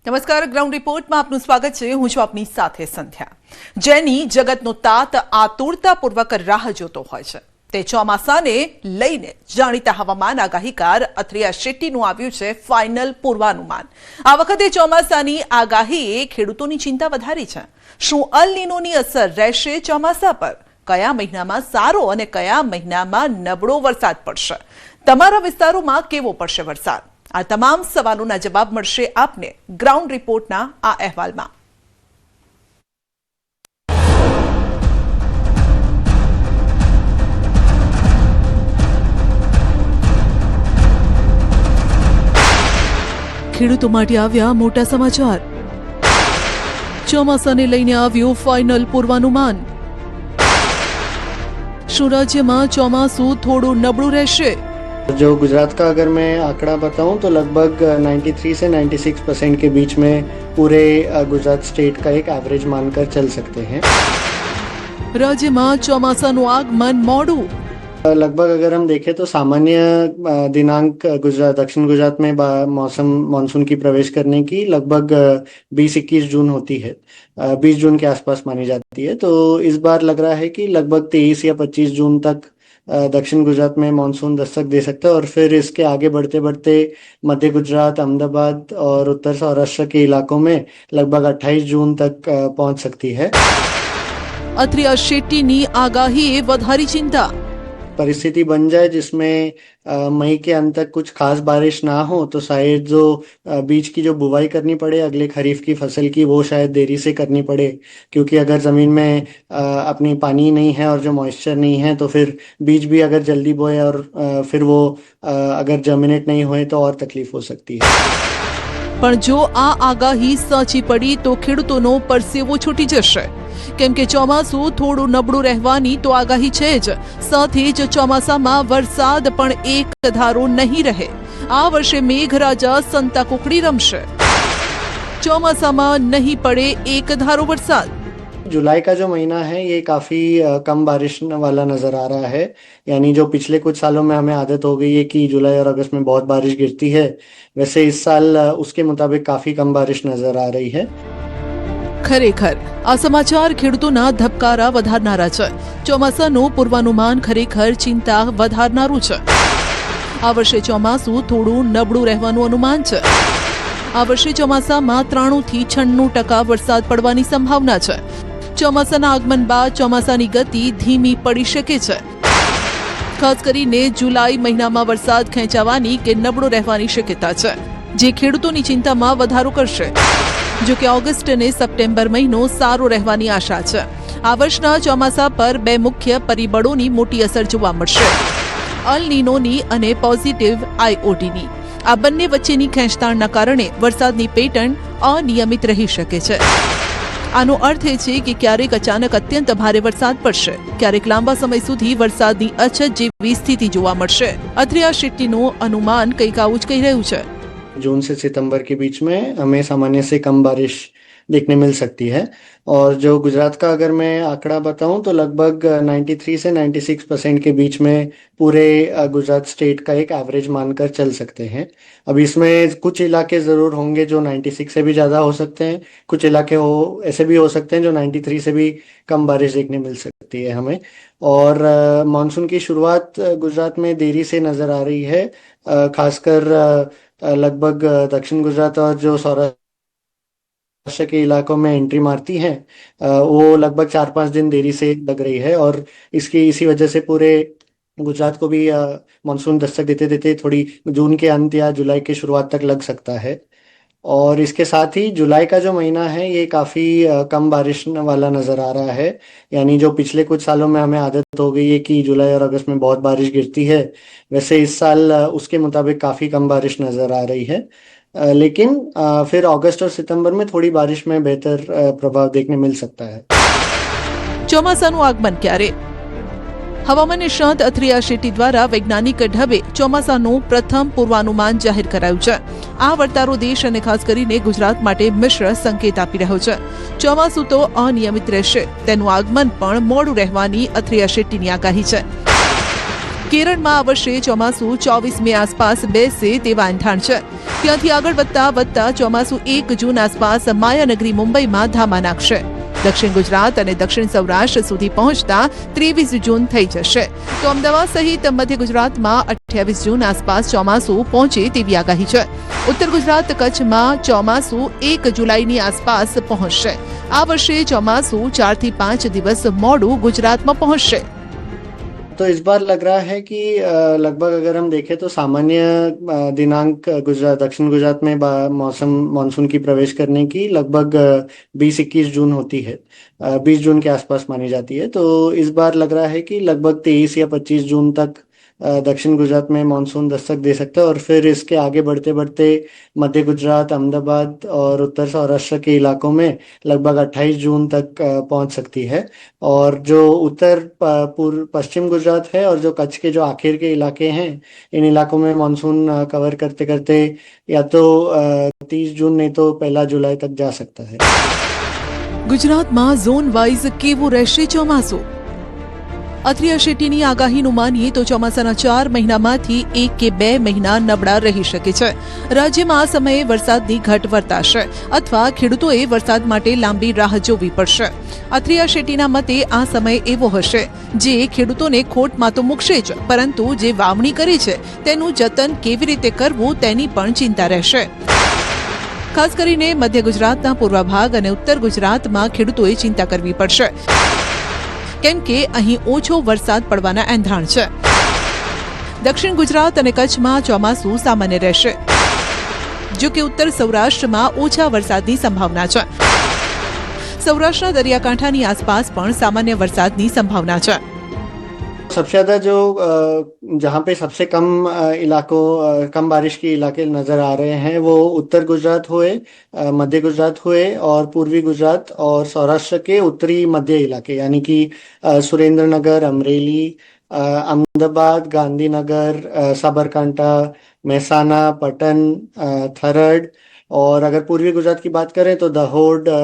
નમસ્કાર, ગ્રાઉન્ડ રિપોર્ટમાં આપનું સ્વાગત છે। હું છું આપની સાથે સંધ્યા। જેની જગતનો તાત આતુરતાપૂર્વક રાહ જોતો હોય છે તે ચોમાસાને લઈને જાણીતા હવામાન આગાહીકાર અથરિયા શેટ્ટીનું આવ્યું છે ફાઇનલ પૂર્વાનુમાન। આ વખતે ચોમાસાની આગાહીએ ખેડૂતોની ચિંતા વધારી છે। શું અલ નીનોની અસર રહેશે ચોમાસા પર? કયા મહિનામાં સારો અને કયા મહિનામાં નબળો વરસાદ પડશે? તમારા વિસ્તારોમાં કેવો પડશે વરસાદ? આ તમામ સવાલોના જવાબ મળશે આપને ગ્રાઉન્ડ રિપોર્ટના આ અહેવાલમાં। ખેડૂતો માટે આવ્યા મોટા સમાચાર। ચોમાસાને લઈને આવ્યું ફાઇનલ પૂર્વાનુમાન। શું રાજ્યમાં ચોમાસું થોડું નબળું રહેશે? जो गुजरात का अगर मैं आंकड़ा बताऊं तो लगभग 93 से 96% के बीच में पूरे गुजरात स्टेट का एक एवरेज मानकर चल सकते हैं। राज्यમાં ચોમાસાનું આગમન મોડું। लगभग अगर हम देखें तो सामान्य दिनांक गुजरात दक्षिण गुजरात में मानसून की प्रवेश करने की लगभग 20-21 जून होती है, 20 जून के आसपास मानी जाती है। तो इस बार लग रहा है कि लगभग 23 या 25 जून तक दक्षिण गुजरात में मानसून दस्तक दे सकता है और फिर इसके आगे बढ़ते बढ़ते मध्य गुजरात, अहमदाबाद और उत्तर सौराष्ट्र के इलाकों में लगभग 28 जून तक पहुंच सकती है। અથરિયા શેટ્ટીની આગાહીએ વધારી चिंता। परिस्थिति बन जाए जिसमें मई के अंत तक कुछ खास बारिश ना हो तो शायद जो बीज की जो बुवाई करनी पड़े अगले खरीफ की फसल की, वो शायद देरी से करनी पड़े, क्योंकि अगर ज़मीन में अपनी पानी नहीं है और जो मॉइस्चर नहीं है तो फिर बीज भी अगर जल्दी बोए और फिर वो अगर जर्मिनेट नहीं होए तो और तकलीफ हो सकती है। પણ જો આ આગાહી સાચી પડી તો ખેડૂતોનો પરસેવો છૂટી જશે, કેમ કે ચોમાસું થોડું નબળું રહેવાની તો આગાહી છે જ, સાથે જ ચોમાસામાં વરસાદ પણ એક ધારો નહીં રહે। આ વર્ષે મેઘરાજા સંતા કુકડી રમશે। ચોમાસામાં નહીં પડે એક ધારો વરસાદ। जुलाई का जो महीना है ये काफ़ी कम बारिश वाला नज़र आ रहा है। यानी जो पिछले कुछ सालों में हमें आदत हो गई है कि जुलाई और अगस्त में बहुत बारिश गिरती है, वैसे इस साल उसके मुताबिक काफ़ी कम बारिश नज़र आ रही है। ખરેખર આ સમાચાર ખેડૂતોના ધબકારા વધારનારા છે। ચોમાસાનું પૂર્વાનુમાન ખરેખર ચિંતા વધારનારું છે। આ વર્ષે ચોમાસું થોડું નબળું રહેવાનું અનુમાન છે। આ વર્ષે ચોમાસામાં 93 થી 96% વરસાદ પડવાની સંભાવના છે। ચોમાસાના આગમન બાદ ચોમાસાની ગતિ ધીમી પડી શકે છે। ખાસ કરીને જુલાઈ મહિનામાં વરસાદ ખેંચાવાની કે નબળો રહેવાની શક્યતા છે, જે ખેડૂતોની ચિંતામાં વધારો કરશે। જો કે ઓગસ્ટ અને સપ્ટેમ્બર મહિનો સારો રહેવાની આશા છે। આ વર્ષના ચોમાસા પર બે મુખ્ય પરિબળોની મોટી અસર જોવા મળશે, અલ નીનોની અને પોઝિટિવ આઈઓટીની। આ બંને વચ્ચેની ખેંચતાણના કારણે વરસાદની પેટર્ન અનિયમિત રહી શકે છે। આનો અર્થ એ છે કે ક્યારેક અચાનક અત્યંત ભારે વરસાદ પડશે, ક્યારેક લાંબા સમય સુધી વરસાદની અછત જેવી સ્થિતિ જોવા મળશે। અથરિયા શેટ્ટીનું અનુમાન કંઈક આવું જ કહી રહ્યું છે। जून से सितंबर के बीच में हमें सामान्य से कम बारिश देखने मिल सकती है। और जो गुजरात का अगर मैं आंकड़ा बताऊं तो लगभग 93 से 96% के बीच में पूरे गुजरात स्टेट का एक एवरेज मानकर चल सकते हैं। अब इसमें कुछ इलाके ज़रूर होंगे जो 96 से भी ज़्यादा हो सकते हैं, कुछ इलाके ऐसे भी हो सकते हैं जो 93 से भी कम बारिश देखने मिल सकती है हमें। और मानसून की शुरुआत गुजरात में देरी से नज़र आ रही है, खासकर लगभग दक्षिण गुजरात और जो सौराष्ट्र के इलाकों में एंट्री मारती है वो लगभग 4-5 दिन देरी से लग रही है। और इसी वजह से पूरे गुजरात को भी मानसून दस्तक देते देते थोड़ी जून के अंत या जुलाई के शुरुआत तक लग सकता है। और इसके साथ ही जुलाई का जो महीना है ये काफ़ी कम बारिश वाला नज़र आ रहा है। यानी जो पिछले कुछ सालों में हमें आदत हो गई है कि जुलाई और अगस्त में बहुत बारिश गिरती है, वैसे इस साल उसके मुताबिक काफ़ी कम बारिश नज़र आ रही है। लेकिन फिर अगस्त और सितंबर में थोड़ी बारिश में बेहतर प्रभाव देखने मिल सकता है। ચોમાસાનું આગમન ક્યારે? હવામાન નિષ્ણાત અથરિયા શેટ્ટી દ્વારા વૈજ્ઞાનિક ઢબે ચોમાસાનું પ્રથમ પૂર્વાનુમાન જાહેર કરાયું છે। આ વર્તારો દેશ અને ખાસ કરીને ગુજરાત માટે મિશ્ર સંકેત આપી રહ્યો છે। ચોમાસું તો અનિયમિત રહેશે, તેનું આગમન પણ મોડું રહેવાની અથરિયા શેટ્ટીની આગાહી છે। કેરળમાં આ વર્ષે ચોમાસું 24 મે આસપાસ બેસે તેવા એંધાણ છે. ત્યાંથી આગળ વધતા ચોમાસું 1 જૂન આસપાસ માયાનગરી મુંબઈમાં ધામા નાખશે. દક્ષિણ ગુજરાત અને દક્ષિણ સૌરાષ્ટ્ર સુધી પહોંચતા 23 જૂન થઈ જશે. તો અમદાવાદ સહિત મધ્ય ગુજરાતમાં 28 જૂન આસપાસ ચોમાસું પહોંચે તેવી આગાહી છે. ઉત્તર ગુજરાત કચ્છમાં ચોમાસું 1 જુલાઈની આસપાસ પહોંચશે. આ વર્ષે ચોમાસું 4 થી 5 દિવસ મોડું ગુજરાતમાં પહોંચશે. तो इस बार लग रहा है कि लगभग अगर हम देखें तो सामान्य दिनांक दक्षिण गुजरात में मौसम मानसून की प्रवेश करने की लगभग 20-21 जून होती है, 20 जून के आसपास मानी जाती है. तो इस बार लग रहा है कि लगभग 23 या 25 जून तक दक्षिण गुजरात में मानसून दस्तक दे सकता है और फिर इसके आगे बढ़ते बढ़ते मध्य गुजरात, अहमदाबाद और उत्तर सौराष्ट्र के इलाकों में लगभग 28 जून तक पहुंच सकती है. और जो उत्तर पूर्व पश्चिम गुजरात है और जो कच्छ के जो आखिर के इलाके हैं, इन इलाकों में मानसून कवर करते करते या तो 30 जून नहीं तो 1 जुलाई तक जा सकता है. ગુજરાતમાં ઝોન વાઇઝ કેવું રહેશે ચોમાસું? અથિયા શેટ્ટીની આગાહીનું માનીએ તો ચોમાસાના 4 મહિનામાંથી 1 કે 2 મહિના નબળા રહી શકે છે. રાજ્યમાં આ સમયે વરસાદની ઘટ વર્તાશે અથવા ખેડૂતોએ વરસાદ માટે લાંબી રાહ જોવી પડશે. અથિયા શેટ્ટીના મતે આ સમય એવો હશે જે ખેડૂતોને ખોટમાં તો મૂકશે જ, પરંતુ જે વાવણી કરે છે તેનું જતન કેવી રીતે કરવું તેની પણ ચિંતા રહેશે. ખાસ કરીને મધ્ય ગુજરાતના પૂર્વ ભાગ અને ઉત્તર ગુજરાતમાં ખેડૂતોએ ચિંતા કરવી પડશે, કેમ કે અહીં ઓછો વરસાદ પડવાના એંધાણ છે. દક્ષિણ ગુજરાત અને કચ્છમાં ચોમાસું સામાન્ય રહેશે, જો કે ઉત્તર સૌરાષ્ટ્રમાં ઓછા વરસાદની સંભાવના છે. સૌરાષ્ટ્રના દરિયાકાંઠાની આસપાસ પણ સામાન્ય વરસાદની સંભાવના છે. सबसे ज्यादा जो जहाँ पे सबसे कम कम बारिश के इलाके नजर आ रहे हैं वो उत्तर गुजरात हुए, मध्य गुजरात हुए और पूर्वी गुजरात और सौराष्ट्र के उत्तरी मध्य इलाके, यानी कि सुरेंद्रनगर, अमरेली, अहमदाबाद, गांधीनगर, साबरकांठा, मेहसाना, पटन, थरड. और अगर पूर्वी गुजरात की बात करें तो दाहोद,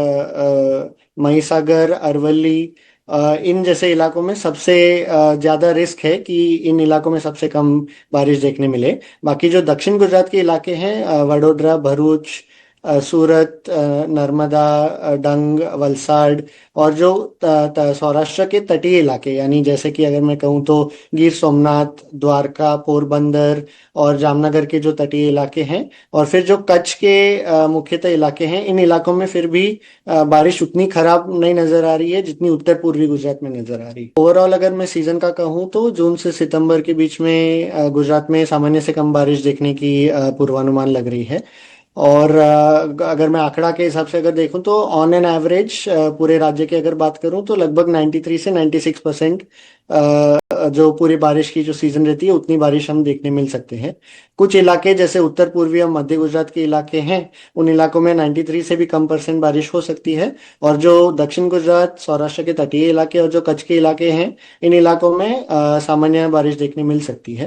महिसागर, अरवली, इन जैसे इलाकों में सबसे ज्यादा रिस्क है कि इन इलाकों में सबसे कम बारिश देखने मिले. बाकी जो दक्षिण गुजरात के इलाके हैं, वडोदरा, भरूच, सूरत, नर्मदा, डंग, वलसाड और जो सौराष्ट्र के तटीय इलाके, यानी जैसे कि अगर मैं कहूँ तो गिर सोमनाथ, द्वारका, पोरबंदर और जामनगर के जो तटीय इलाके हैं, और फिर जो कच्छ के मुख्यतः इलाके हैं, इन इलाकों में फिर भी बारिश उतनी खराब नहीं नजर आ रही है जितनी उत्तर पूर्वी गुजरात में नजर आ रही है. ओवरऑल अगर मैं सीजन का कहूँ तो जून से सितंबर के बीच में गुजरात में सामान्य से कम बारिश देखने की पूर्वानुमान लग रही है. और अगर मैं आंकड़ा के हिसाब से अगर देखूं तो ऑन एन एवरेज पूरे राज्य की अगर बात करूं तो लगभग 93 से 96% जो पूरी बारिश की जो सीजन रहती है उतनी बारिश हम देखने मिल सकते हैं. कुछ इलाके जैसे उत्तर पूर्वी और मध्य गुजरात के इलाके हैं, उन इलाकों में 93 से भी कम % बारिश हो सकती है. और जो दक्षिण गुजरात, सौराष्ट्र के तटीय इलाके और जो कच्छ के इलाके हैं, इन इलाकों में सामान्य बारिश देखने मिल सकती है.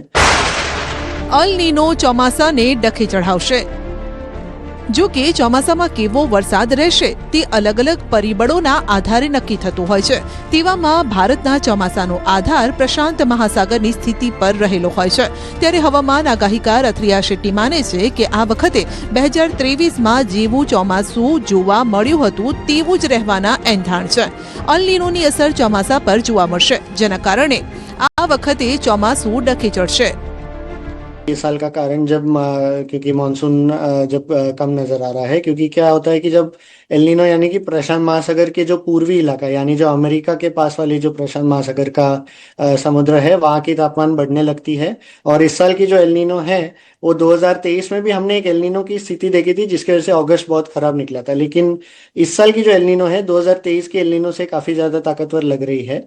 અલ નીનો ચોમાસાને ડખે ચઢાવશે. જો કે ચોમાસામાં કેવો વરસાદ રહેશે તે અલગ અલગ પરિબળોના આધારે નક્કી થતું હોય છે. તેવામાં ભારતના ચોમાસાનો આધાર પ્રશાંત મહાસાગરની સ્થિતિ પર રહેલો હોય છે. ત્યારે હવામાન આગાહીકાર અથિયા શેટ્ટી માને છે કે આ વખતે 2023માં જેવું ચોમાસું જોવા મળ્યું હતું તેવું જ રહેવાના એંધાણ છે. અલ નીનોની અસર ચોમાસા પર જોવા મળશે, જેના કારણે આ વખતે ચોમાસું ડખે ચડશે. इस साल का कारण क्योंकि मानसून जब कम नजर आ रहा है, क्योंकि क्या होता है कि जब एल नीनो यानी कि प्रशांत महासागर के जो पूर्वी इलाका, यानी जो अमेरिका के पास वाली जो प्रशांत महासागर का समुद्र है, वहाँ की तापमान बढ़ने लगती है. और इस साल की जो एल नीनो है वो 2023 में भी हमने एक एल नीनो की स्थिति देखी थी जिसकी वजह से अगस्त बहुत खराब निकला था. लेकिन इस साल की जो एल नीनो है 2023 के एल नीनो से काफी ज्यादा ताकतवर लग रही है.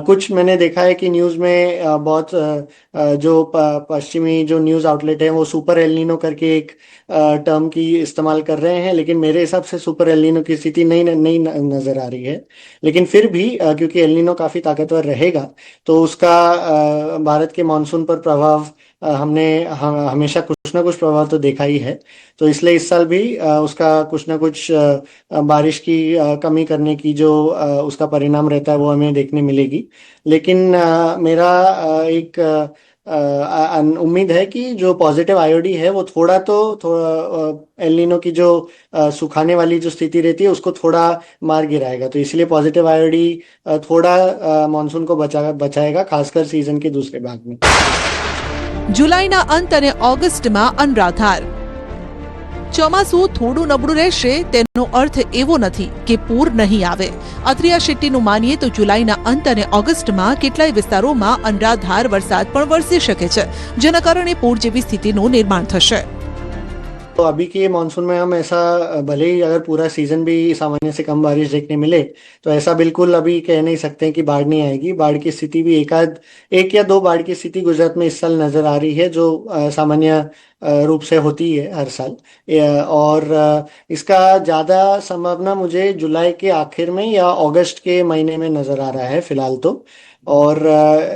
कुछ मैंने देखा है कि न्यूज में बहुत जो पश्चिमी जो न्यूज आउटलेट है वो सुपर एल नीनो करके एक टर्म की इस्तेमाल कर रहे हैं, लेकिन मेरे हिसाब से सुपर एल नीनो की स्थिति नहीं नजर आ रही है. लेकिन फिर भी क्योंकि एल नीनो काफी ताकतवर रहेगा तो उसका भारत के मानसून पर प्रभाव हमने हमेशा कुछ ना कुछ प्रभाव तो देखा ही है. तो इसलिए इस साल भी उसका कुछ ना कुछ बारिश की कमी करने की जो उसका परिणाम रहता है वो हमें देखने मिलेगी. लेकिन मेरा एक उम्मीद है कि जो पॉजिटिव आईओडी है वो थोड़ा एल नीनो की जो सुखाने वाली जो स्थिति रहती है उसको थोड़ा मार गिराएगा, तो इसलिए पॉजिटिव आईओडी थोड़ा मॉनसून को बचाएगा, खासकर सीजन के दूसरे भाग में। જુલાઈના અંત અને ઓગસ્ટમાં અનરાધાર. ચોમાસું થોડું નબળું રહેશે તેનો અર્થ એવો નથી કે પૂર નહીં આવે. અત્રિયા શેટ્ટીનું માનીએ તો જુલાઈના અંત અને ઓગસ્ટમાં કેટલાય વિસ્તારોમાં અનરાધાર વરસાદ પણ વરસી શકે છે, જેના કારણે પૂર જેવી સ્થિતિનું નિર્માણ થશે. तो अभी के मानसून में हम ऐसा, भले ही अगर पूरा सीजन भी सामान्य से कम बारिश देखने मिले, तो ऐसा बिल्कुल अभी कह नहीं सकते हैं कि बाढ़ नहीं आएगी। बाढ़ की स्थिति भी एक या दो बाढ़ की स्थिति गुजरात में इस साल नजर आ रही है, जो सामान्य रूप से होती है हर साल, और इसका ज़्यादा संभावना मुझे जुलाई के आखिर में या अगस्त के महीने में नजर आ रहा है फिलहाल तो। और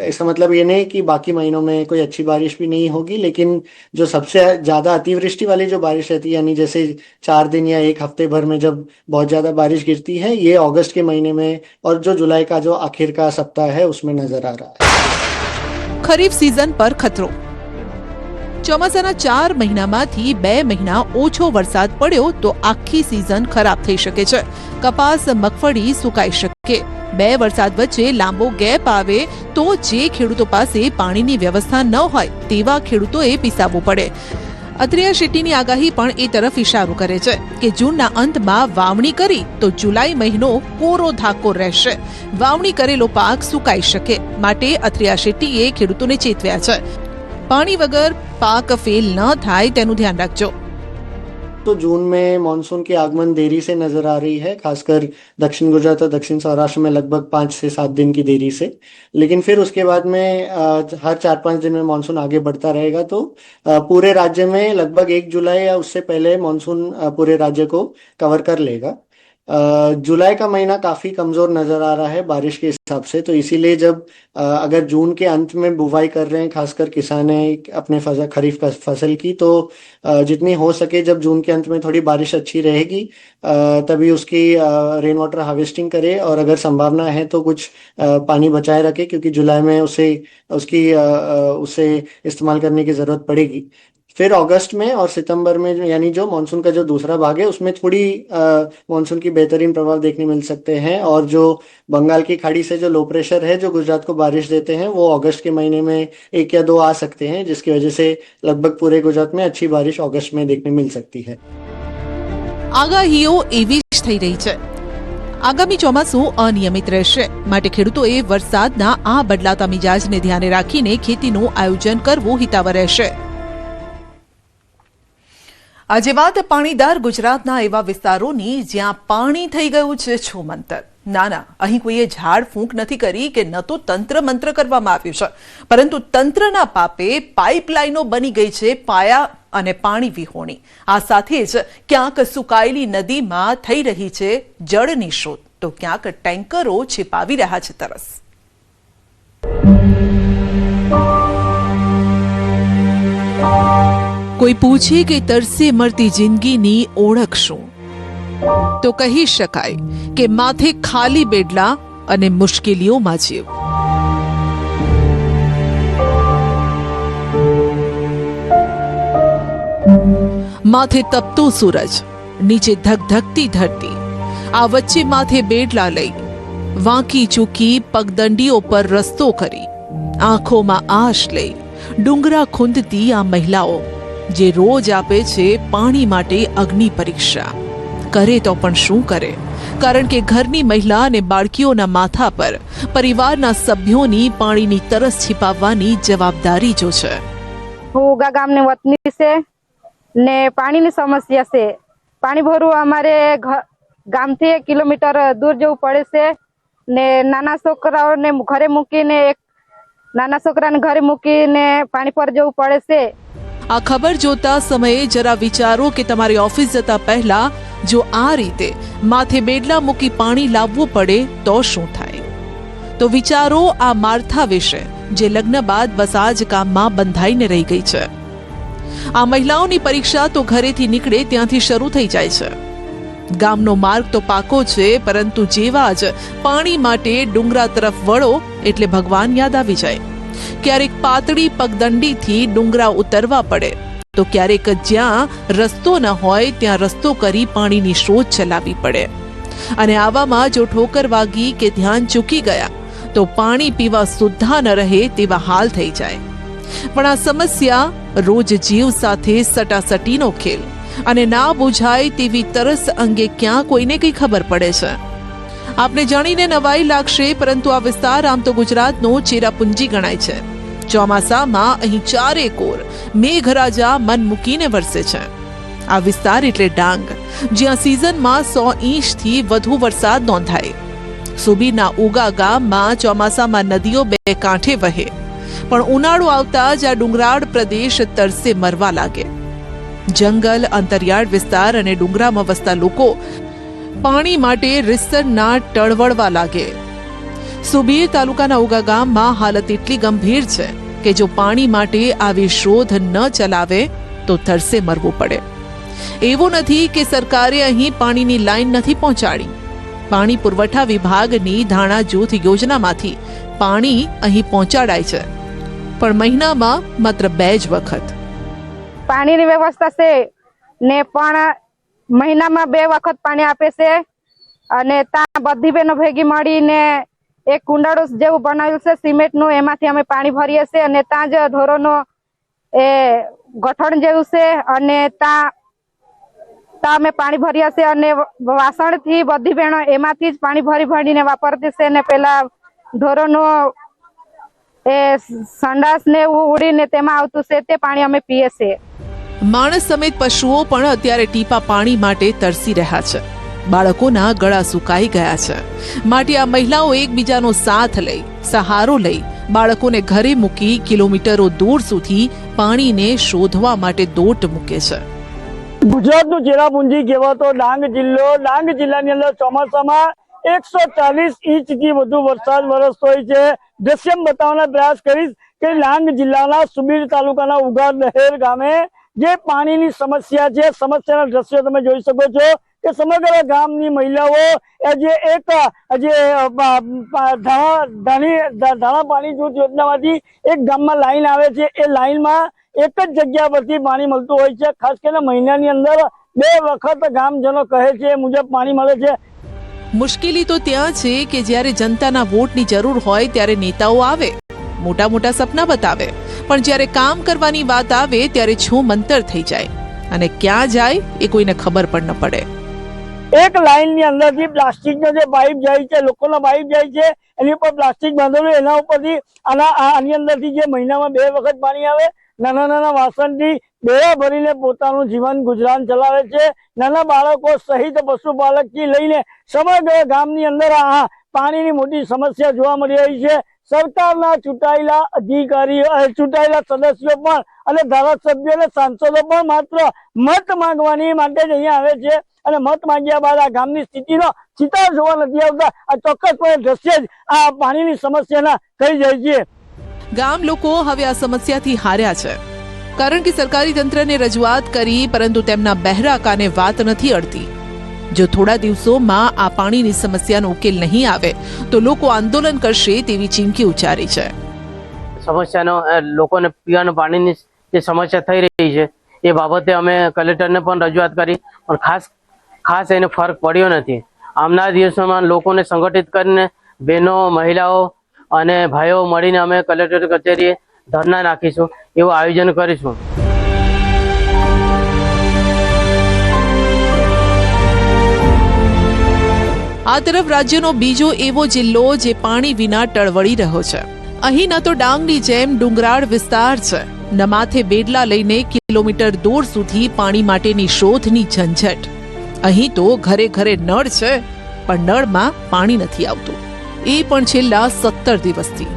इसका मतलब ये नहीं कि बाकी महीनों में कोई अच्छी बारिश भी नहीं होगी, लेकिन जो सबसे ज़्यादा अतिवृष्टि वाली जो बारिश रहती है, यानी जैसे 4 दिन या एक हफ्ते भर में जब बहुत ज़्यादा बारिश गिरती है, ये अगस्त के महीने में और जो जुलाई का जो आखिर का सप्ताह है उसमें नजर आ रहा है। ખરીફ સિઝન પર ખતરો. ચોમાસાના 4 મહિનામાંથી 2 મહિના ઓછો વરસાદ પડ્યો તો આખી સિઝન ખરાબ થઈ શકે છે. કપાસ, મગફળી સુકાઈ શકે. 2 વરસાદ વચ્ચે લાંબો ગેપ આવે તો જે ખેડૂતો પાસે પાણીની વ્યવસ્થા ન હોય તેવા ખેડૂતોએ પીસાવવું પડે. અત્રિયા શેટ્ટીની આગાહી પણ એ તરફ ઇશારો કરે છે કે જૂનના અંતમાં વાવણી કરી તો જુલાઈ મહિનો કોરો ધાકો રહેશે. વાવણી કરેલો પાક સુકાઈ શકે, માટે અત્રિયા શેટ્ટીએ ખેડૂતોને ચેતવ્યા છે. પાણી વગર પાક ફેલ ન થાય તેનું ધ્યાન રાખજો. तो जून में मानसून की आगमन देरी से नजर आ रही है, खासकर दक्षिण गुजरात और दक्षिण सौराष्ट्र में लगभग 5 से 7 दिन की देरी से, लेकिन फिर उसके बाद में हर 4-5 दिन में मानसून आगे बढ़ता रहेगा। तो पूरे राज्य में लगभग 1 जुलाई या उससे पहले मानसून पूरे राज्य को कवर कर लेगा। जुलाई का महीना काफ़ी कमज़ोर नज़र आ रहा है बारिश के हिसाब से, तो इसीलिए जब अगर जून के अंत में बुवाई कर रहे हैं खासकर किसान अपने खरीफ फसल की, तो जितनी हो सके जब जून के अंत में थोड़ी बारिश अच्छी रहेगी तभी उसकी रेन वाटर हार्वेस्टिंग करे, और अगर संभावना है तो कुछ पानी बचाए रखे, क्योंकि जुलाई में उसे इस्तेमाल करने की ज़रूरत पड़ेगी। फिर अगस्त में और सितंबर में यानी जो मानसून का जो दूसरा भाग है उसमें थोड़ी मानसून की बेहतरीन प्रभाव देखने मिल सकते हैं, और जो बंगाल की खाड़ी से जो लो प्रेशर है जो गुजरात को बारिश देते हैं वो अगस्त के महीने में 1 या 2 आ सकते हैं, जिसकी वजह से लगभग पूरे गुजरात में अच्छी बारिश अगस्त में देखने मिल सकती है। આગાહીઓ એવી જ થઈ રહી છે. આગામી ચોમાસું અનિયમિત રહેશે, માટે ખેડૂતોએ વરસાદના આ બદલાતા મિજાજને ધ્યાને રાખીને ખેતીનું આયોજન કરવું હિતાવહ રહેશે. આજે વાત પાણીદાર ગુજરાતના એવા વિસ્તારોની જ્યાં પાણી થઈ ગયું છે છોમંતર. ના, અહીં કોઈએ ઝાડ ફૂંક નથી કરી કે ન તો તંત્ર મંત્ર કરવામાં આવ્યું છે, પરંતુ તંત્રના પાપે પાઇપલાઇનો બની ગઈ છે પાયા અને પાણી વિહોણી. આ સાથે જ ક્યાંક સુકાયેલી નદીમાં થઈ રહી છે જળની શોધ, તો ક્યાંક ટેન્કરો छिपाવી રહ્યા છે તરસ. કોઈ પૂછે કે તરસે મરતી જિંદગીની ઓળખ શું, તો કહી શકાય કે માથે ખાલી બેડલા અને મુશ્કેલીઓમાં જીવ. માથે તપતો સૂરજ, નીચે ધગધગતી ધરતી, આ વચ્ચે માથે બેડલા લઈ વાંકી ચૂકી પગદંડીઓ પર રસ્તો કરી, આંખોમાં આશ લઈ ડુંગરા ખૂંદતી આ મહિલાઓ જે રોજ આપે છે પાણી માટે અગ્નિ પરીક્ષા. કરે તો પણ શું કરે, કારણ કે ઘરની મહિલા અને બાળકીઓના માથા પર પરિવારના સભ્યોની પાણીની તરસ छिपाવવાની જવાબદારી જો છે. હું ગામની વતની છે ને પાણીની સમસ્યા છે. પાણી ભરવું અમારે ગામથી 1 કિલોમીટર દૂર જવું પડે છે ને નાના છોકરાઓને ઘરે મૂકીને નાના છોકરાને ઘરે મૂકીને પાણી પર જવું પડે છે. આ ખબર જોતા સમયે જરા વિચારો કે તમારી ઓફિસ જતા પહેલા જો આ રીતે માથે બેડલા મૂકી પાણી લાવવું પડે તો શું થાય. તો વિચારો આ માર્થા વિશે જે લગ્ન બાદ બસ આ જ કામમાં બંધાઈને રહી ગઈ છે. આ મહિલાઓની પરીક્ષા તો ઘરેથી નીકળે ત્યાંથી શરૂ થઈ જાય છે. ગામનો માર્ગ તો પાકો છે, પરંતુ જેવા જ પાણી માટે ડુંગરા તરફ વળો એટલે ભગવાન યાદ આવી જાય. ક્યારેક પાતળી પગદંડીથી ડુંગરા ઉતરવા પડે તો ક્યારેક જ્યાં રસ્તો ન હોય ત્યાં રસ્તો કરી પાણીની શોધ ચલાવવી પડે અને આવામાં જો ઠોકર વાગી કે ધ્યાન ચૂકી ગયા તો પાણી પીવા સુદ્ધા ન રહે તેવા હાલ થઈ જાય. પણ આ સમસ્યા રોજ જીવ સાથે સટાસટીનો ખેલ અને ના બુઝાય તેવી તરસ અંગે ક્યાં કોઈને કઈ ખબર પડે છે. આપને જાણીને નવાઈ લાગશે, પરંતુ આ વિસ્તાર આમ તો ગુજરાતનો ચેરાપુંજી ગણાય છે. ચોમાસામાં અહીં ચારે કોર મેઘરાજા મન મૂકીને વરસે છે. આ વિસ્તાર એટલે ડાંગ, જ્યાં સિઝનમાં 100 ઇંચથી વધુ વરસાદ નોંધાય. સુબીરના ઉગા ગામમાં ચોમાસામાં નદીઓ બે કાંઠે વહે, પણ ઉનાળો આવતા જ આ ડુંગરાળ પ્રદેશ તરસે મરવા લાગે. જંગલ, અંતરિયાળ વિસ્તાર અને ડુંગરામાં વસતા લોકો પાણી માટે રીસરના ટળવળવા લાગે. સુબીર તાલુકાના ઉગા ગામમાં હાલત એટલી ગંભીર છે કે જો પાણી માટે આવી શોધ ન ચલાવે તો તરસે મરવું પડે. એવું નથી કે સરકારે અહીં પાણીની લાઈન નથી પહોંચાડી. પાણી પુરવઠા વિભાગની ધાણા જૂથ યોજનામાંથી પાણી અહીં પહોંચાડાય છે, પણ મહિનામાં માત્ર 2 જ વખત. પાણીની વ્યવસ્થા છે ને પણ મહિનામાં 2 વખત પાણી આપે છે. અને ત્યાં બધી બહેનો ભેગી મળીને એક કુંડાળું જેવું બનાવ્યું છે સિમેન્ટનું, એમાંથી અમે પાણી ભરીએ છીએ અને ત્યાં જ ઢોરોનો એ ગઠણ જેવું છે અને ત્યાં અમે પાણી ભરીએ છીએ અને વાસણથી બધી બહેનો એમાંથી જ પાણી ભરીને વાપરતી છે. ને પેલા ઢોરોનો એ સંડાસ ને એવું ઉડીને તેમાં આવતું છે તે પાણી અમે પીએ છીએ. માણસ સમેત પશુઓ પણ અત્યારે ટીપા પાણી માટે તરસી રહ્યા છે. બાળકોના ગળા સુકાઈ ગયા છે. માટે આ મહિલાઓ એકબીજાનો સાથ લઈ, સહારો લઈ બાળકોને ઘરે મૂકી કિલોમીટરો દૂર સુધી પાણીને શોધવા માટે દોટ મૂકે છે. ગુજરાતનું ચેરાપુંજી કહેવાતો ડાંગ જિલ્લો, ડાંગ જિલ્લાની અંદર ચોમાસામાં 140 ઇંચથી વધુ વરસાદ વરસતો હોય છે. દ્રશ્યમ બતાવવાનો પ્રયાસ કરીશ કે ડાંગ જિલ્લાના સુબીર તાલુકાના ઉગા દહેર ગામે જે પાણીની સમસ્યા છે, સમસ્યાના દ્રશ્યો તમે જોઈ શકો છો કે સમગ્ર ગામની મહિલાઓ જે એક ધાણા પાણી જૂથ યોજનામાંથી એક ગામમાં લાઈન આવે છે, એ લાઈનમાં એક જ જગ્યા પરથી પાણી મળતું હોય છે. ખાસ કરીને મહિનાની અંદર 2 વખત ગામજનો કહે છે એ મુજબ પાણી મળે છે. મુશ્કેલી તો ત્યાં છે કે જ્યારે જનતાના વોટની જરૂર હોય ત્યારે નેતાઓ આવે, મોટા મોટા સપના બતાવે, પણ જ્યારે કામ કરવાની વાત આવે ત્યારે મંતર થઈ જાય અને ક્યાં જાય એ કોઈને ખબર પણ ન પડે. એક લાઈનની અંદરથી પ્લાસ્ટિકનો જે પાઇપ જાય છે, લોકોનો પાઇપ જાય છે, એની ઉપર પ્લાસ્ટિક બાંધેલું, એના ઉપરથી આની અંદરથી જે મહિનામાં 2 વખત પાણી આવે, નાના નાના વાસણથી બેડા ભરીને પોતાનું જીવન ગુજરાન ચલાવે છે. નાના બાળકો સહિત પશુપાલકથી લઈને સમગ્ર ગામની અંદર આ પાણીની મોટી સમસ્યા જોવા મળી રહી છે. સરકારના ચૂંટાયેલા અધિકારીઓ, ચૂંટાયેલા સદસ્યો પણ અને ધારાસભ્યો અને સાંસદો પણ માત્ર મત માંગવાની માટે જ અહીંયા આવે છે અને મત માંગ્યા બાદ આ ગામની સ્થિતિનો ચિતાર જોવા નથી આવતા. આ ચોક્કસપણે દ્રશ્ય જ આ પાણીની સમસ્યાના થઈ જાય છે. ગામ લોકો હવે આ સમસ્યાથી હાર્યા છે, કારણ કે સરકારી તંત્રને રજૂઆત કરી, પરંતુ તેમના બહેરા કાને વાત નથી અડતી. જો થોડા દિવસોમાં આ પાણીની સમસ્યાનો ઉકેલ નહીં આવે તો લોકો આંદોલન કરશે તેવી ચીમકી ઉચ્ચારી છે. સમસ્યાનો લોકોને પીવાનું પાણીની જે સમસ્યા થઈ રહી છે એ બાબતે અમે કલેક્ટરને પણ રજૂઆત કરી, પણ ખાસ એને ફરક પડ્યો નથી. આવનારા દિવસોમાં લોકોને સંગઠિત કરીને બહેનો, મહિલાઓ અને ભાઈઓ મળીને અમે કલેક્ટર કચેરીએ ધરણા નાખીશું, એવું આયોજન કરીશું. આ તરફ રાજ્યનો બીજો એવો જિલ્લો જે પાણી વિના ટળવળી રહ્યો છે. અહીં ન તો ડાંગની જેમ ડુંગરાળ વિસ્તાર છે, ન માથે બેડલા લઈને કિલોમીટર દૂર સુધી પાણી માટેની શોધની ઝંઝટ. અહીં તો ઘરે ઘરે નળ છે, પણ નળમાં પાણી નથી આવતું, એ પણ છેલ્લા 17 દિવસથી.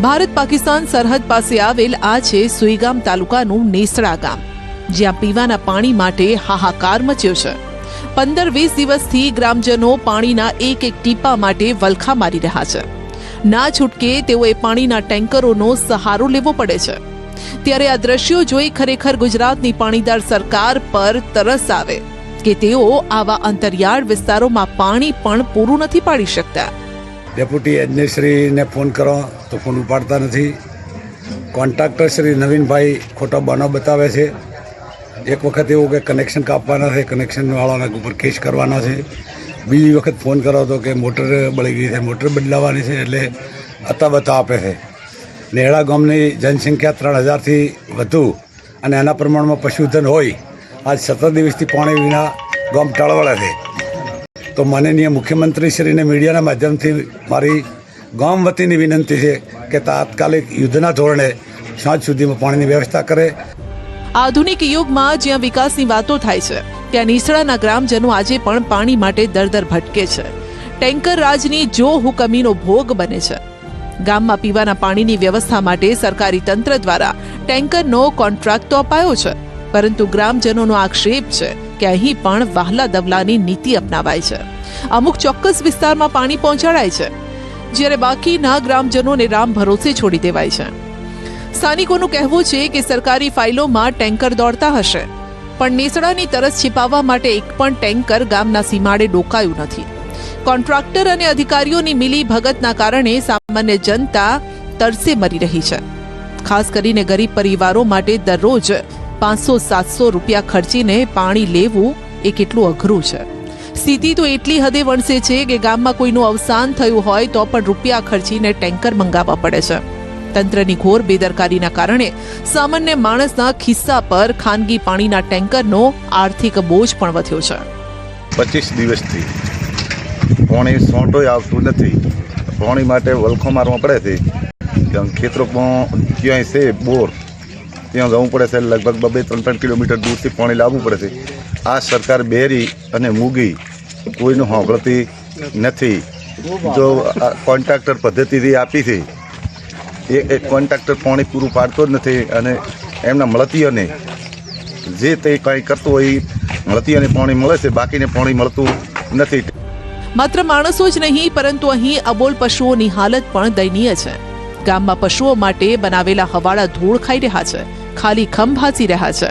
ભારત પાકિસ્તાન સરહદ પાસે આવેલ આ છે સુઈગામ તાલુકાનું નેસડા ગામ, જ્યાં પીવાના પાણી માટે હાહાકાર મચ્યો છે. 15-20 દિવસથી ગ્રામજનો પાણીના એક ટીપા માટે વલખા મારી રહ્યા છે. ના છૂટકે તેઓએ પાણીના ટેન્કરોનો સહારો લેવો પડે છે. ત્યારે આ દ્રશ્યો જોઈ ખરેખર ગુજરાતની પાણીદાર સરકાર પર તરસ આવે કે તેઓ આવા અંતરિયાળ વિસ્તારોમાં પાણી પણ પૂરું નથી પાડી શકતા. ડેપ્યુટી એન્જિનિયરશ્રીને ફોન કરો તો ફોન ઉપાડતા નથી. કોન્ટ્રાક્ટર શ્રી નવીનભાઈ ખોટા બનાવ બતાવે છે. એક વખત એવું કે કનેક્શન કાપવાના છે, કનેક્શનવાળાના ઉપર કેસ કરવાના છે. બીજી વખત ફોન કર્યો હતો કે મોટર બળી ગઈ છે, મોટર બદલાવાની છે, એટલે અતાબતા આપે છે. નેહડા ગામની જનસંખ્યા 3000થી વધુ અને એના પ્રમાણમાં પશુધન હોય. આજ 17 દિવસથી પાણી વિના ગામ ટળવળે છે. તો માનનીય મુખ્યમંત્રીશ્રીને મીડિયાના માધ્યમથી મારી ગામ વતીની વિનંતી છે કે તાત્કાલિક યુદ્ધના ધોરણે સાંજ સુધીમાં પાણીની વ્યવસ્થા કરે. આધુનિક યુગમાં જ્યાં વિકાસની વાતો થાય છે ત્યાં નીસડાના ગ્રામજનો આજે પણ પાણી માટે દર ભટકે છે. ટેન્કર રાજની જો હુકમીનો ભોગ બને છે. ગામમાં પીવાના પાણીની વ્યવસ્થા માટે સરકારી તંત્ર દ્વારા ટેન્કરનો કોન્ટ્રાક્ટ તો અપાયો છે, પરંતુ ગ્રામજનોનો આક્ષેપ છે કે અહીં પણ વહાલા દવલાની નીતિ અપનાવાય છે. અમુક ચોક્કસ વિસ્તારમાં પાણી પહોંચાડાય છે, જ્યારે બાકીના ગ્રામજનોને રામ ભરોસે છોડી દેવાય છે. સ્થાનિકોનું કહેવું છે કે સરકારી ફાઇલોમાં ટેન્કર દોડતા હશે, પણ નેસડાની તરસ छिपाવવા માટે એક પણ ટેન્કર ગામના સીમાડે ડોકાયું નથી. કોન્ટ્રાક્ટર અને અધિકારીઓની મિલી ભગતના કારણે સામાન્ય જનતા તરસે મરી રહી છે. ખાસ કરીને ગરીબ પરિવારો માટે દરરોજ 500-700 રૂપિયા ખર્ચીને પાણી લેવું એ કેટલું અઘરું છે. સ્થિતિ તો એટલી હદે વણસે છે કે ગામમાં કોઈનું અવસાન થયું હોય તો પણ રૂપિયા ખર્ચીને ટેન્કર મંગાવવા પડે છે. તંત્રની ઘોર બેદરકારીના કારણે સામાન્ય માણસના ખિસ્સા પર ખાનગી પાણીના ટેન્કરનો આર્થિક બોજ પણ વધ્યો છે. 25 દિવસથી પાણી સોંટોય આવતું નથી. પાણી માટે વલખો મારવા પડે છે. ખેતરોમાં ક્યાંય છે બોર, ત્યાં જવું પડે છે. લગભગ 2-3 કિલોમીટર દૂરથી પાણી લાવવું પડે છે. આ સરકાર બેરી અને મૂગી કોઈનું સાંભળતી નથી. જો કોન્ટ્રાક્ટર પદ્ધતિથી આપી છે, એ કોન્ટ્રાક્ટર પાણી પૂરું પાડતો જ નથી અને એમના મળતીઓને જે તે કંઈ કરતું હોય મળતીઓને પાણી મળે છે, બાકીને પાણી મળતું નથી. માત્ર માણસો જ નહીં, પરંતુ અહીં અબોલ પશુઓની હાલત પણ દયનીય છે. ગામમાં પશુઓ માટે બનાવેલા હવાડા ધૂળ ખાઈ રહ્યા છે, ખાલી ખમ ભાસી રહ્યા છે,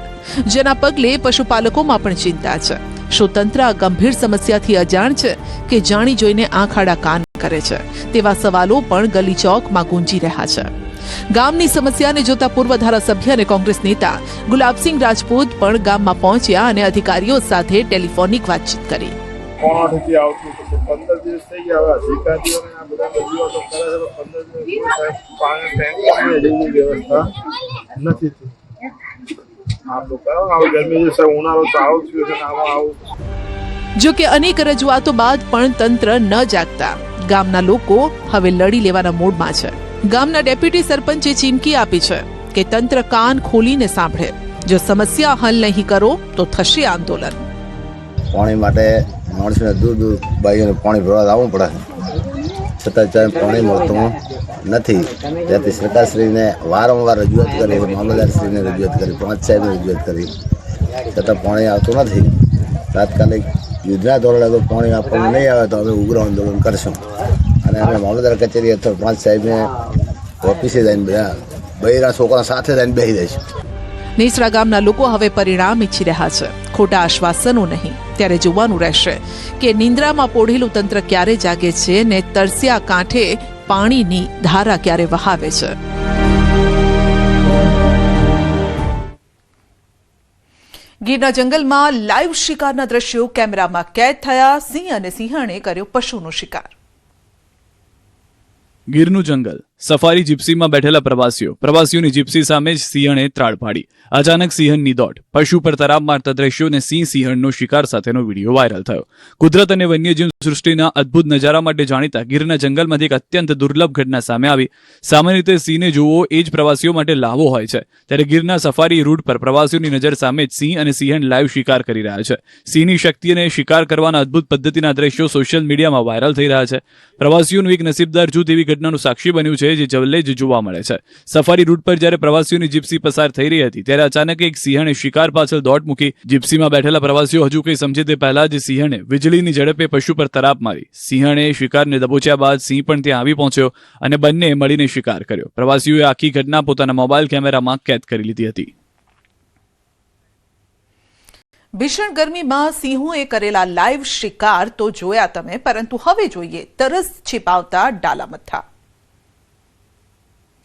જેના પગલે પશુપાલકોમાં પણ ચિંતા છે. શું તંત્ર આ ગંભીર સમસ્યાથી અજાણ છે કે જાણી જોઈને આંખ આડા કાન કરે છે? તેવા સવાલો પણ ગલી ચોકમાં ગુંજી રહ્યા છે. ગામની સમસ્યાને જોતા પૂર્વ ધારાસભ્ય અને કોંગ્રેસ નેતા ગુલાબસિંહ રાજપૂત પણ ગામમાં પહોંચ્યા અને અધિકારીઓ સાથે ટેલિફોનિક વાતચીત કરી. 15 દિવસ થઈ ગયા. અધિકારીઓને આ બધા રજૂઆતો કરે છે, 15 દિવસ પાણી ટેન્કરની જેવી વ્યવસ્થા નથી થઈ. આપ લોકો ગરમી જશે, ઉનાળો તો આવું થયું છે ને આવું. જો કે અનેક રજૂઆતો બાદ પણ તંત્ર ન જાગતા ગામના લોકો હવે લડી લેવાના મૂડમાં છે. ગામના ડેપ્યુટી સરપંચે ચીમકી આપી છે કે તંત્ર કાન ખોલીને સાંભળે. જો સમસ્યા હલ નહીં કરો તો થશે આંદોલન. પાણી માટે માણસોને દૂર બાઈઓને પાણી ભરવા આવવું પડે, છતાં પાણી મળતું નથી. ત્યાંથી સરકારશ્રીને વારંવાર રજૂઆત કરી, મામલતદારશ્રીને રજૂઆત કરી, પંચ સાહેબને રજૂઆત કરી, છતાં પાણી આવતું નથી. તાત્કાલિક યુદ્ધના ધોરણે જો પાણી આપણને નહીં આવે તો અમે ઉગ્ર આંદોલન કરશું અને અમે મામલતદાર કચેરી અથવા પંચ સાહેબને ઓફિસે જઈને બૈરા છોકરા સાથે જઈને બેસી જઈશું. નેસડા ગામના લોકો હવે પરિણામ ઈચ્છી રહ્યા છે, ખોટા આશ્વાસનો નહીં. ત્યારે જોવાનું રહેશે કે નિંદ્રામાં પોઢેલું તંત્ર ક્યારે જાગે છે ને તરસ્યા કાંઠે પાણીની ધારા ક્યારે વહાવે છે. ગીરના જંગલમાં લાઈવ શિકારના દ્રશ્યો કેમેરામાં કેદ થયા. સિંહ અને સિંહણે કર્યો પશુનો શિકાર. ગીરનું જંગલ, સફારી જીપ્સીમાં બેઠેલા પ્રવાસીઓની જીપ્સી સામે જ સિંહણે ત્રાડ પાડી. અચાનક સિંહણની દોડ, પશુ પર તરાપ મારતા દ્રશ્યો અને સિંહણનો શિકાર સાથેનો વિડીયો વાયરલ થયો. કુદરત અને વન્યજીવ સૃષ્ટિના અદ્ભુત નજારા માટે જાણીતા ગીરના જંગલમાંથી એક અત્યંત દુર્લભ ઘટના સામે આવી. સામાન્ય રીતે સિંહને જોવો એ જ પ્રવાસીઓ માટે લાવો હોય છે, ત્યારે ગીરના સફારી રૂટ પર પ્રવાસીઓની નજર સામે જ સિંહ અને સિંહણ લાઈવ શિકાર કરી રહ્યા છે. સિંહની શક્તિ અને શિકાર કરવાના અદ્ભુત પદ્ધતિના દ્રશ્યો સોશિયલ મીડિયામાં વાયરલ થઈ રહ્યા છે. પ્રવાસીઓનું એક નસીબદાર જૂથ એવી ઘટનાનું સાક્ષી બન્યું છે જે જવલ્લે જ જોવા મળે છે. સફારી રૂટ પર જ્યારે પ્રવાસીઓની જીપ્સી પસાર થઈ રહી હતી ત્યારે અચાનક એક સિંહણે શિકાર પાછળ દોટ મૂકી. જીપ્સીમાં બેઠેલા પ્રવાસીઓ હજુ કંઈ સમજે તે પહેલા જ સિંહણે વીજળીની ઝડપે પશુ પર તરાપ મારી. સિંહણે શિકારને દબોચ્યા બાદ સિંહ પણ ત્યાં આવી પહોંચ્યો અને બંને મળીને શિકાર કર્યો. પ્રવાસીઓએ આખી ઘટના પોતાના મોબાઈલ કેમેરામાં કેદ કરી લીધી હતી. ભીષણ ગરમીમાં સિંહોએ કરેલા લાઈવ શિકાર તો જોયા તમે, પરંતુ હવે જોઈએ તરસ છીપાવતા ડાલામથ્થા.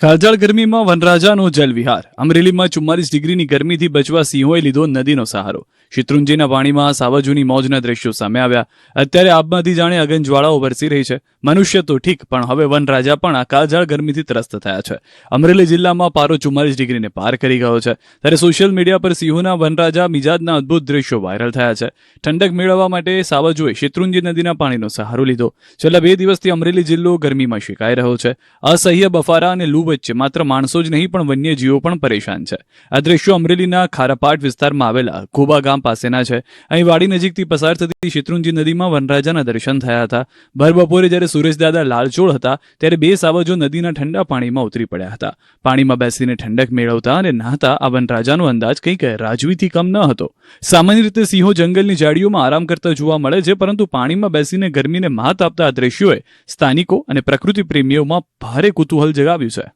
કાળઝાળ ગરમીમાં વનરાજાનો જલવિહાર. અમરેલીમાં 44 ડિગ્રીની ગરમીથી બચવા સિંહોએ લીધો નદીનો સહારો. શેત્રુંજીના પાણીમાં સાવજોની મોજના દ્રશ્યો સામે આવ્યા. અત્યારે આબમાંથી જાણે અગનજ્વાળાઓ વરસી રહી છે. મનુષ્ય તો ઠીક, પણ હવે વનરાજા પણ આ કાળઝાળ ગરમીથી ત્રસ્ત થયા છે. અમરેલી જિલ્લામાં પારો 44 ડિગ્રીને પાર કરી ગયો છે. ત્યારે સોશિયલ મીડિયા પર સિંહોના વનરાજા મિજાજના અદ્ભુત દ્રશ્યો વાયરલ થયા છે. ઠંડક મેળવવા માટે સાવજોએ શેત્રુંજી નદીના પાણીનો સહારો લીધો. છેલ્લા 2 દિવસથી અમરેલી જિલ્લો ગરમીમાં શેકાઈ રહ્યો છે. અસહ્ય બફારા અને લૂ વચ્ચે માત્ર માણસો જ નહીં પણ વન્યજીવો પણ પરેશાન છે. આ દ્રશ્યો અમરેલીના ખારાપાટ વિસ્તારમાં આવેલા ઘોબા ગામ પાસેના છે. અહીં વાડી નજીકથી પસાર થતી શેત્રુંજી નદીમાં વનરાજાના દર્શન થયા હતા. ભર બપોરે જ્યારે સુરેશદાદા લાલચોળ હતા ત્યારે 2 સાવજો નદીના ઠંડા પાણીમાં ઉતરી પડ્યા હતા. પાણીમાં બેસીને ઠંડક મેળવતા અને નહાતા આ વનરાજાનો અંદાજ કંઈક રાજવીથી કમ ન હતો. સામાન્ય રીતે સિંહો જંગલની ઝાડીઓમાં આરામ કરતા જોવા મળે છે, પરંતુ પાણીમાં બેસીને ગરમીને માત આપતા આ દ્રશ્યોએ સ્થાનિકો અને પ્રકૃતિ પ્રેમીઓમાં ભારે કુતૂહલ જગાવ્યું છે.